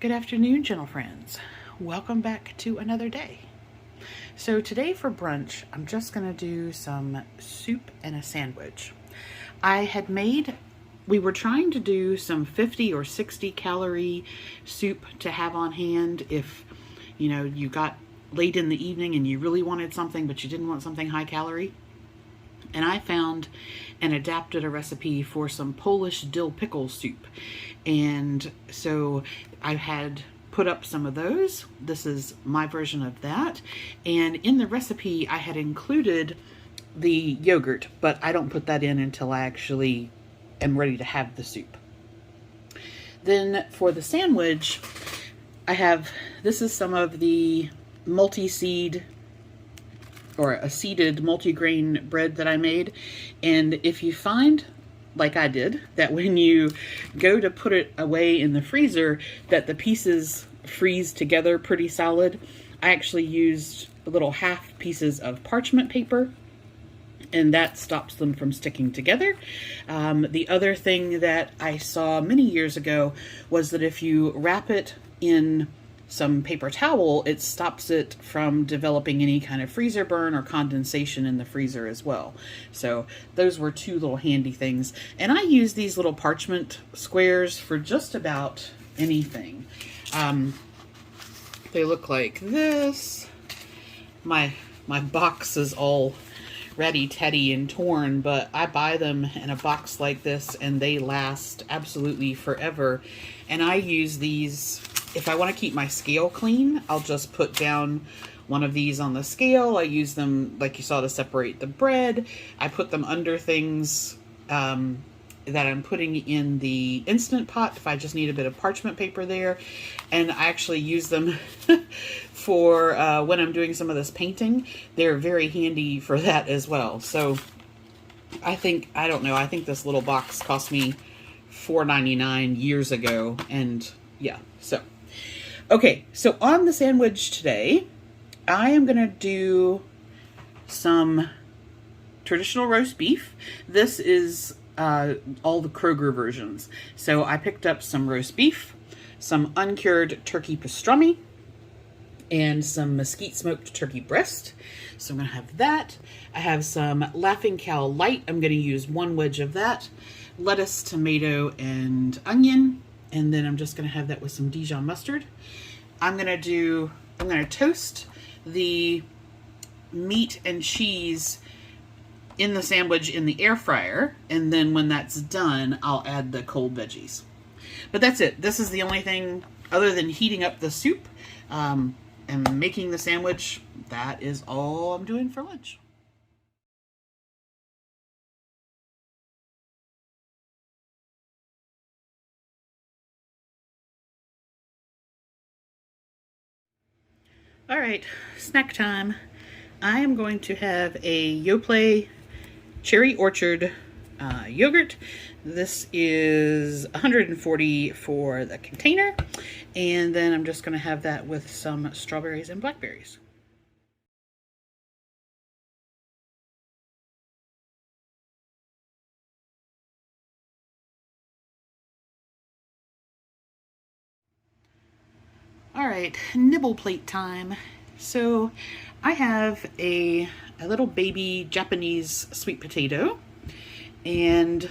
Good afternoon, gentle friends. Welcome back to another day. So today for brunch, I'm just going to do some soup and a sandwich. We were trying to do some 50 or 60 calorie soup to have on hand if, you got late in the evening and you really wanted something, but you didn't want something high calorie. And I found and adapted a recipe for some Polish dill pickle soup. And so I had put up some of those. This is my version of that. And in the recipe, I had included the yogurt, but I don't put that in until I actually am ready to have the soup. Then for the sandwich, this is some of the multi-seed or a seeded multi-grain bread that I made. And if you find, like I did, that when you go to put it away in the freezer, that the pieces freeze together pretty solid, I actually used little half pieces of parchment paper, and that stops them from sticking together. The other thing that I saw many years ago was that if you wrap it in some paper towel, it stops it from developing any kind of freezer burn or condensation in the freezer as well. So those were two little handy things. And I use these little parchment squares for just about anything. They look like this. My box is all ratty-tatty and torn, but I buy them in a box like this and they last absolutely forever. And I use these, if I want to keep my scale clean, I'll just put down one of these on the scale. I use them, like you saw, to separate the bread. I put them under things that I'm putting in the Instant Pot if I just need a bit of parchment paper there. And I actually use them for when I'm doing some of this painting. They're very handy for that as well. So I think this little box cost me $4.99 years ago. And yeah, so. Okay, so on the sandwich today, I am going to do some traditional roast beef. This is all the Kroger versions. So I picked up some roast beef, some uncured turkey pastrami, and some mesquite smoked turkey breast. So I'm going to have that. I have some Laughing Cow Light. I'm going to use one wedge of that. Lettuce, tomato, and onion. And then I'm just going to have that with some Dijon mustard. I'm going to toast the meat and cheese in the sandwich in the air fryer. And then when that's done, I'll add the cold veggies. But that's it. This is the only thing other than heating up the soup and making the sandwich. That is all I'm doing for lunch. All right, snack time. I am going to have a Yoplait Cherry Orchard yogurt. This is 140 for the container. And then I'm just going to have that with some strawberries and blackberries. All right, nibble plate time. So I have a little baby Japanese sweet potato and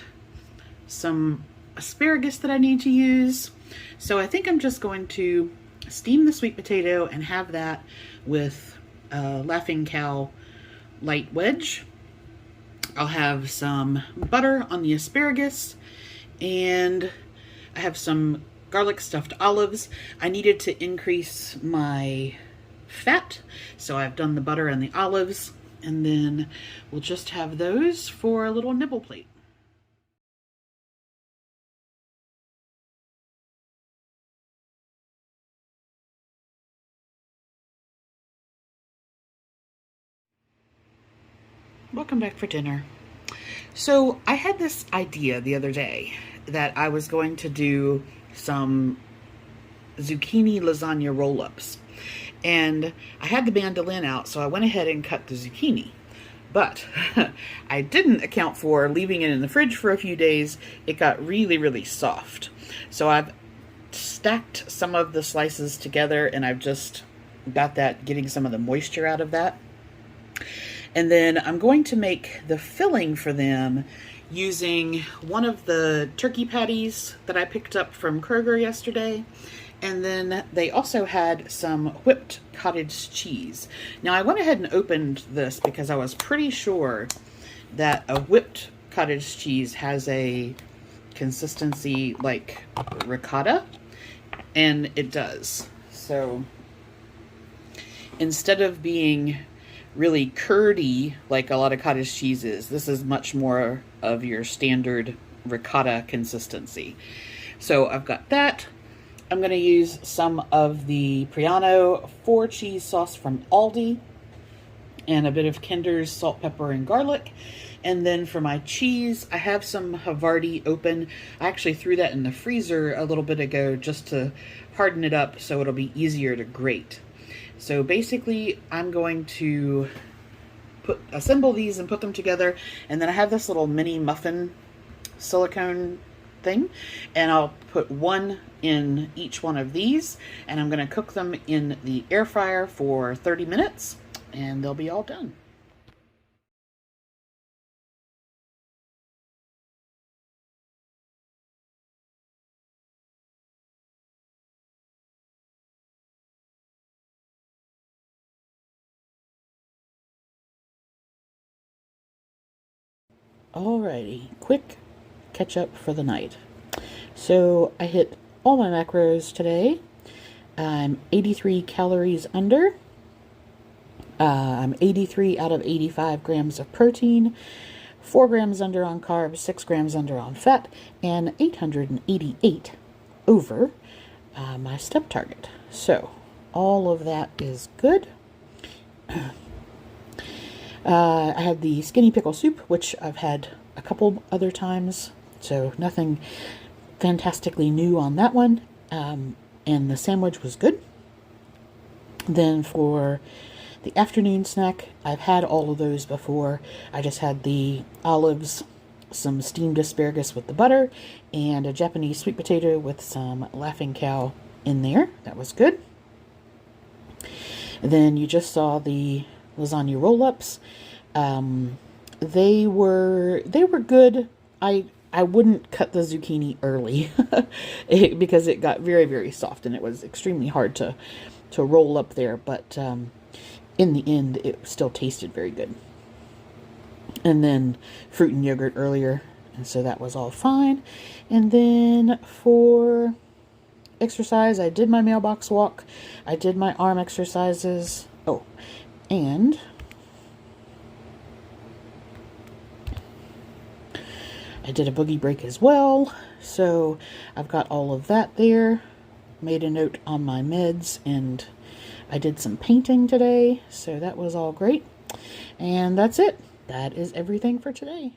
some asparagus that I need to use. So I think I'm just going to steam the sweet potato and have that with Laughing Cow Light wedge. I'll have some butter on the asparagus, and I have some garlic stuffed olives. I needed to increase my fat, so I've done the butter and the olives, and then we'll just have those for a little nibble plate. Welcome back for dinner. So I had this idea the other day that I was going to do some zucchini lasagna roll-ups. And I had the mandolin out, so I went ahead and cut the zucchini. But I didn't account for leaving it in the fridge for a few days. It got really, really soft. So I've stacked some of the slices together, and I've just got that, getting some of the moisture out of that. And then I'm going to make the filling for them using one of the turkey patties that I picked up from Kroger yesterday. And then they also had some whipped cottage cheese. Now I went ahead and opened this because I was pretty sure that a whipped cottage cheese has a consistency like ricotta, and it does. So instead of being really curdy like a lot of cottage cheese is, this is much more of your standard ricotta consistency. So I've got that. I'm going to use some of the Priano 4 cheese sauce from Aldi and a bit of Kinder's salt, pepper, and garlic. And then for my cheese, I have some Havarti open. I actually threw that in the freezer a little bit ago just to harden it up so it'll be easier to grate. So basically, I'm going to assemble these and put them together. And then I have this little mini muffin silicone thing, and I'll put one in each one of these, and I'm going to cook them in the air fryer for 30 minutes, and they'll be all done. Alrighty, quick catch up for the night. So I hit all my macros today. I'm 83 calories under. I'm 83 out of 85 grams of protein, 4 grams under on carbs, 6 grams under on fat, and 888 over my step target. So all of that is good. I had the skinny pickle soup, which I've had a couple other times, so nothing fantastically new on that one. And the sandwich was good. Then for the afternoon snack, I've had all of those before. I just had the olives, some steamed asparagus with the butter, and a Japanese sweet potato with some Laughing Cow in there. That was good. And then you just saw the lasagna roll-ups. They were good. I wouldn't cut the zucchini early because it got very, very soft and it was extremely hard to roll up there. But in the end, it still tasted very good. And then fruit and yogurt earlier, and so that was all fine. And then for exercise, I did my mailbox walk. I did my arm exercises. Oh, and I did a boogie break as well. So I've got all of that there. Made a note on my meds, and I did some painting today. So that was all great. And that's it. That is everything for today.